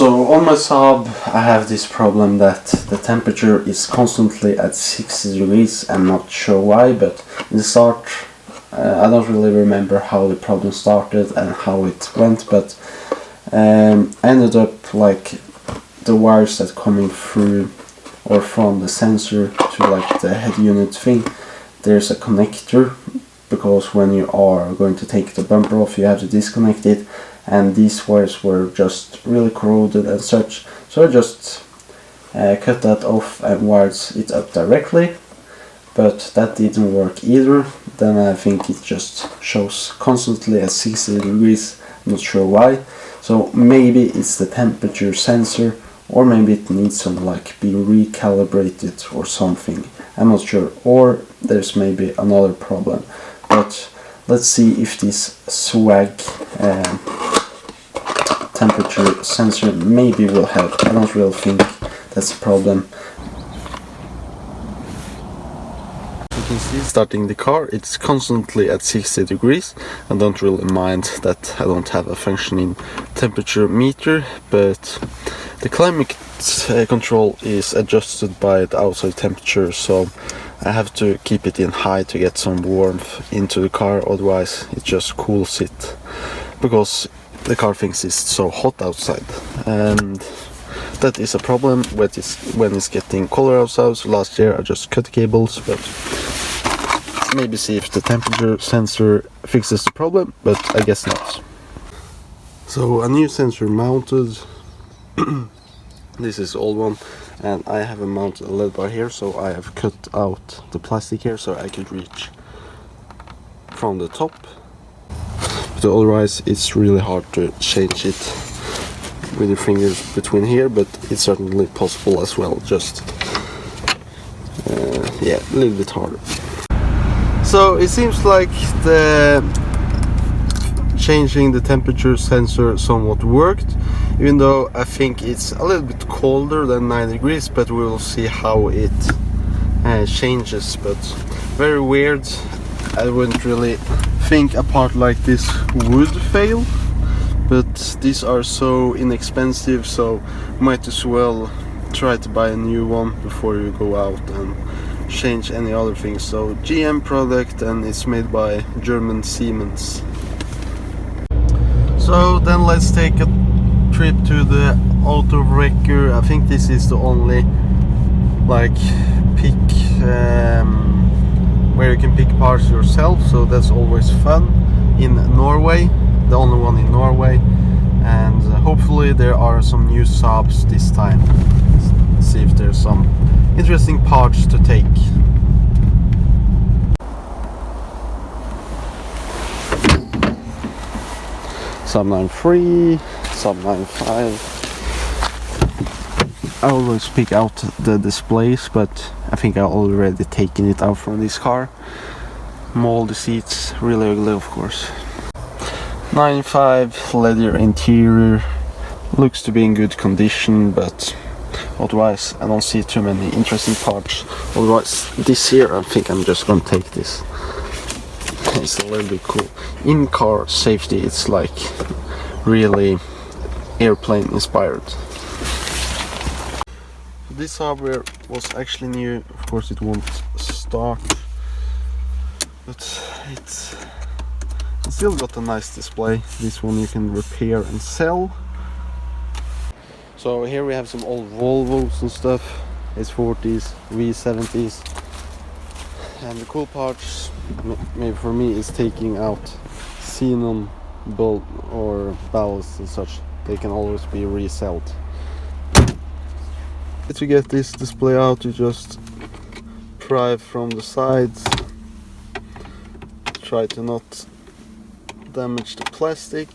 So on my Saab I have this problem that the temperature is constantly at 60 degrees. I'm not sure why, but in the start I don't really remember how the problem started and how it went, but I ended up like the wires that coming through or from the sensor to like the head unit thing, there's a connector, because when you are going to take the bumper off you have to disconnect it, and these wires were just really corroded and such, so I just cut that off and wired it up directly, but that didn't work either. Then I think it just shows constantly at 60 degrees, I'm not sure why, so maybe it's the temperature sensor, or maybe it needs to like be recalibrated or something, I'm not sure, or there's maybe another problem. But let's see if this swag temperature sensor maybe will help. I don't really think that's a problem. You can see starting the car, it's constantly at 60 degrees. I don't really mind that I don't have a functioning temperature meter, but the climate control is adjusted by the outside temperature, so I have to keep it in high to get some warmth into the car, otherwise it just cools it, because the car thinks it's so hot outside, and that is a problem when it's getting colder outside. So last year I just cut the cables, but maybe see if the temperature sensor fixes the problem, but I guess not. So a new sensor mounted. This is the old one, and I have mounted a LED bar here, so I have cut out the plastic here so I could reach from the top. But otherwise it's really hard to change it with your fingers between here, but it's certainly possible as well, just yeah, a little bit harder. So it seems like the changing the temperature sensor somewhat worked, even though I think it's a little bit colder than 9 degrees, but we will see how it changes. But very weird. I wouldn't really think a part like this would fail, but these are so inexpensive, so might as well try to buy a new one before you go out and change any other things. So GM product, and it's made by German Siemens. So then let's take a trip to the auto wrecker. I think this is the only like pick where you can pick parts yourself, so that's always fun in Norway, the only one in Norway, and hopefully there are some new Saabs this time. Let's see if there's some interesting parts to take. Saab 93, Saab 95. I always pick out the displays, but I think I already taken it out from this car. Moldy seats, really ugly of course. 95, leather interior, looks to be in good condition, but otherwise I don't see too many interesting parts. Otherwise this here, I think I'm just gonna take this. It's a little bit cool. In-car safety, it's like really airplane inspired. This hardware was actually new. Of course it won't start, but it's still got a nice display. This one you can repair and sell. So here we have some old Volvos and stuff, S40s, V70s, and the cool parts maybe for me is taking out xenon bolt or ballasts and such. They can always be resold. To get this display out, you just pry from the sides, try to not damage the plastic,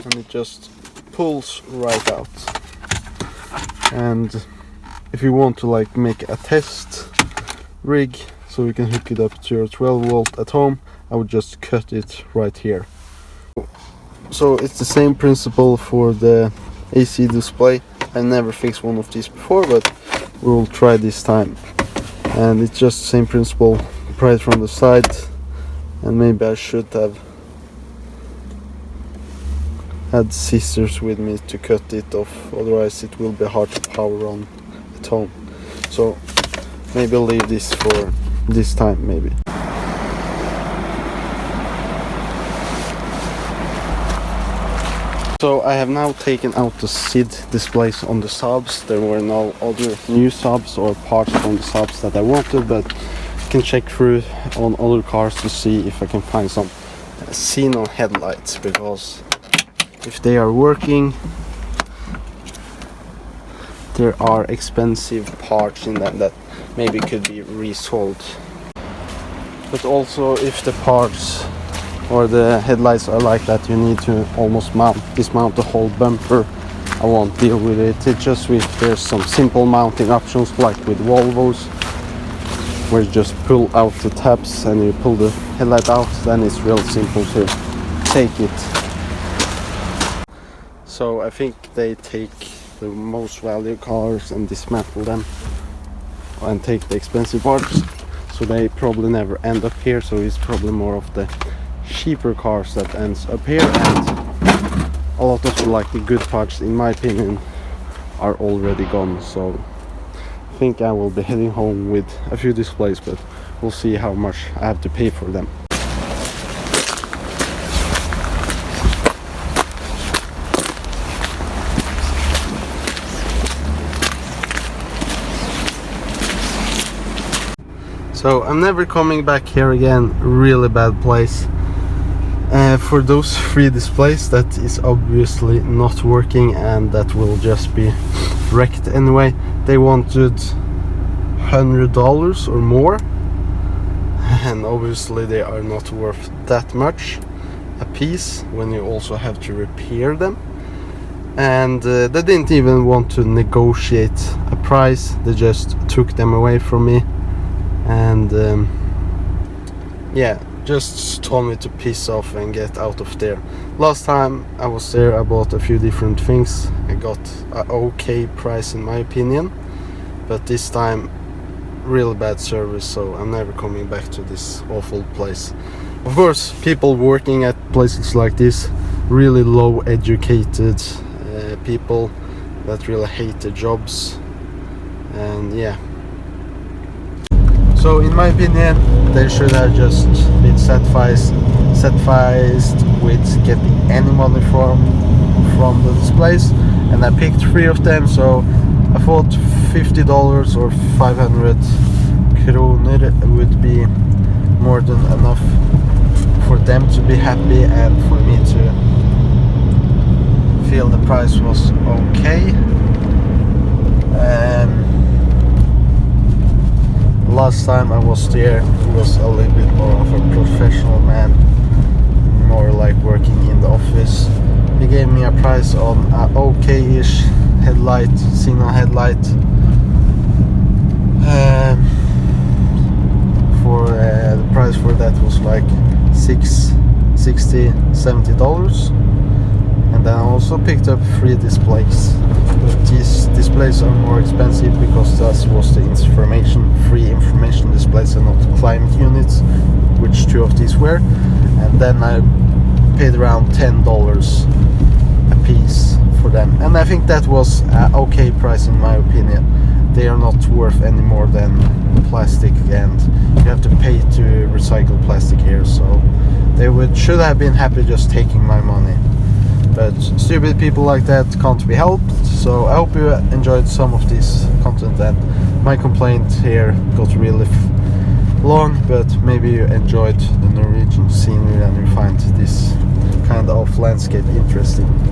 and it just pulls right out. And if you want to like make a test rig so you can hook it up to your 12 volt at home, I would just cut it right here. So it's the same principle for the AC display. I never fixed one of these before, but we will try this time. And it's just the same principle, pry it from the side, and maybe I should have had scissors with me to cut it off, otherwise it will be hard to power on at home. So maybe I'll leave this for this time maybe. So I have now taken out the SID displays on the Saabs. There were no other new Saabs or parts from the Saabs that I wanted, but I can check through on other cars to see if I can find some xenon headlights, because if they are working, there are expensive parts in them that maybe could be resold. But also, if the parts or the headlights are like that, you need to almost dismount the whole bumper. I won't deal with it. It's just there's some simple mounting options like with Volvos, where you just pull out the tabs and you pull the headlight out. Then it's real simple to take it. So I think they take the most valuable cars and dismantle them and take the expensive parts. So they probably never end up here. So it's probably more of the cheaper cars that ends up here, and a lot of the good parts, in my opinion, are already gone. So I think I will be heading home with a few displays, but we'll see how much I have to pay for them. So I'm never coming back here again. Really bad place. For those 3 displays that is obviously not working and that will just be wrecked anyway, they wanted $100 or more, and obviously they are not worth that much a piece when you also have to repair them. And they didn't even want to negotiate a price, they just took them away from me. And yeah, just told me to piss off and get out of there. Last time I was there, I bought a few different things. I got an okay price in my opinion, but this time really bad service, so I'm never coming back to this awful place. Of course, people working at places like this, really low educated people that really hate their jobs, and yeah. So in my opinion, they should have just been satisfied with getting any money from the displays, and I picked 3 of them, so I thought $50 or 500 kronor would be more than enough for them to be happy and for me to feel the price was okay. Last time I was there, he was a little bit more of a professional man, more like working in the office. He gave me a price on a okay-ish headlight, xenon headlight, for the price for that was like $60-70. And then I also picked up 3 displays, but these displays are more expensive because that was the free information displays and not climate units, which 2 of these were. And then I paid around $10 a piece for them, and I think that was an okay price in my opinion. They are not worth any more than plastic, and you have to pay to recycle plastic here, so they should have been happy just taking my money. But stupid people like that can't be helped. So I hope you enjoyed some of this content, and my complaint here got really long, but maybe you enjoyed the Norwegian scenery and you find this kind of landscape interesting.